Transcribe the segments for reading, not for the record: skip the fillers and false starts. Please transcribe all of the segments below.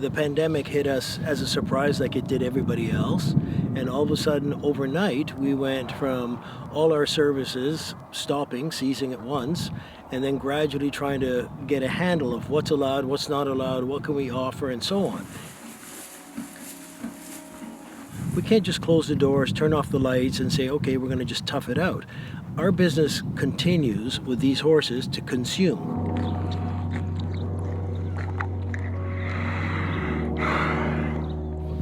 The pandemic hit us as a surprise like it did everybody else. And all of a sudden, overnight, we went from all our services stopping, ceasing at once, and then gradually trying to get a handle of what's allowed, what's not allowed, what can we offer, and so on. We can't just close the doors, turn off the lights, and say, okay, we're going to just tough it out. Our business continues with these horses to consume.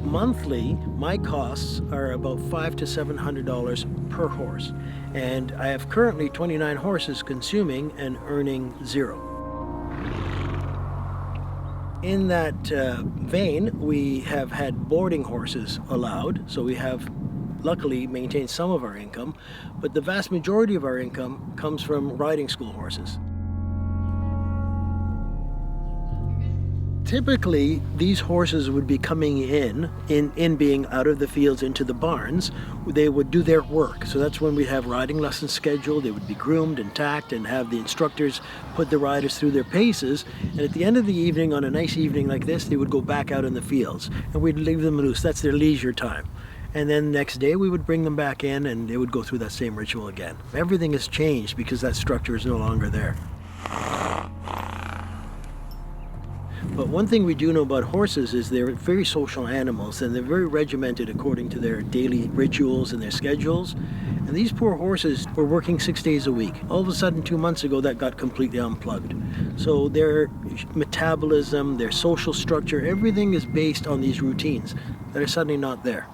Monthly, my costs are about $500 to $700 per horse, and I have currently 29 horses consuming and earning zero. In that vein, we have had boarding horses allowed, so we have luckily maintained some of our income, but the vast majority of our income comes from riding school horses. Typically, these horses would be coming in being out of the fields into the barns. They would do their work. So that's when we have riding lessons scheduled. They would be groomed and tacked and have the instructors put the riders through their paces. And at the end of the evening, on a nice evening like this, they would go back out in the fields and we'd leave them loose. That's their leisure time. And then next day we would bring them back in and they would go through that same ritual again. Everything has changed because that structure is no longer there. But one thing we do know about horses is they're very social animals and they're very regimented according to their daily rituals and their schedules. And these poor horses were working 6 days a week. All of a sudden, 2 months ago, that got completely unplugged. So their metabolism, their social structure, everything is based on these routines that are suddenly not there.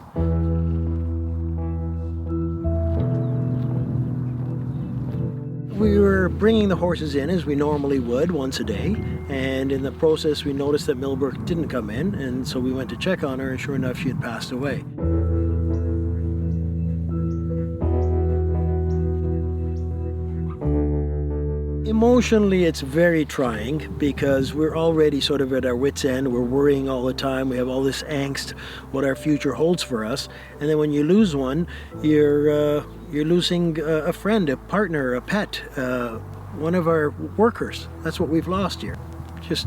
We were bringing the horses in as we normally would once a day, and in the process we noticed that Millbrooke didn't come in, and so we went to check on her, and sure enough she had passed away. Emotionally, it's very trying because we're already sort of at our wits' end. We're worrying all the time. We have all this angst, what our future holds for us. And then when you lose one, you're losing a friend, a partner, a pet, one of our workers. That's what we've lost here. Just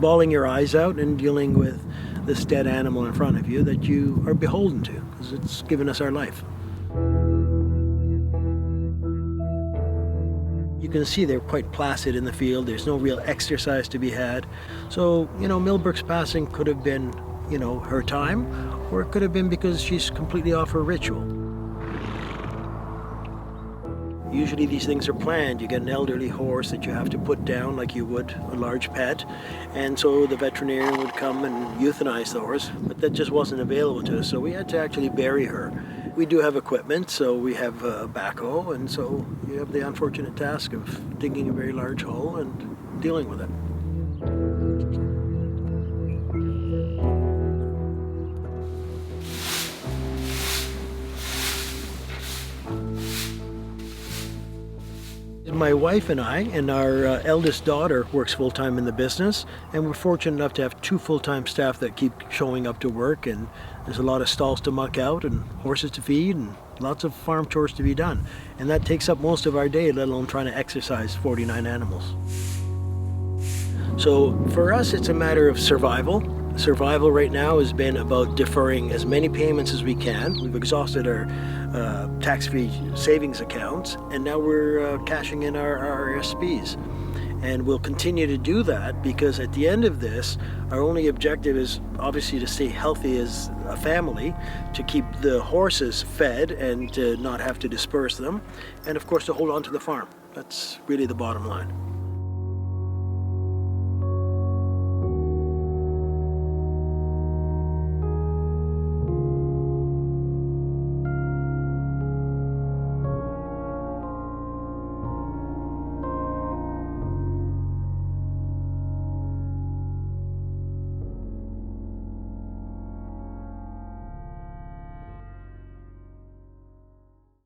bawling your eyes out and dealing with this dead animal in front of you that you are beholden to because it's given us our life. You can see they're quite placid in the field. There's no real exercise to be had. So, Millbrooke's passing could have been, her time, or it could have been because she's completely off her ritual. Usually these things are planned. You get an elderly horse that you have to put down like you would a large pet. And so the veterinarian would come and euthanize the horse, but that just wasn't available to us. So we had to actually bury her. We do have equipment, so we have a backhoe, and so you have the unfortunate task of digging a very large hole and dealing with it. My wife and I and our eldest daughter works full-time in the business, and we're fortunate enough to have 2 full-time staff that keep showing up to work, and there's a lot of stalls to muck out and horses to feed and lots of farm chores to be done. And that takes up most of our day, let alone trying to exercise 49 animals. So for us, it's a matter of survival. Survival right now has been about deferring as many payments as we can. We've exhausted our tax-free savings accounts, and now we're cashing in our RSPs. And we'll continue to do that because at the end of this, our only objective is obviously to stay healthy as a family, to keep the horses fed and to not have to disperse them, and of course to hold on to the farm. That's really the bottom line.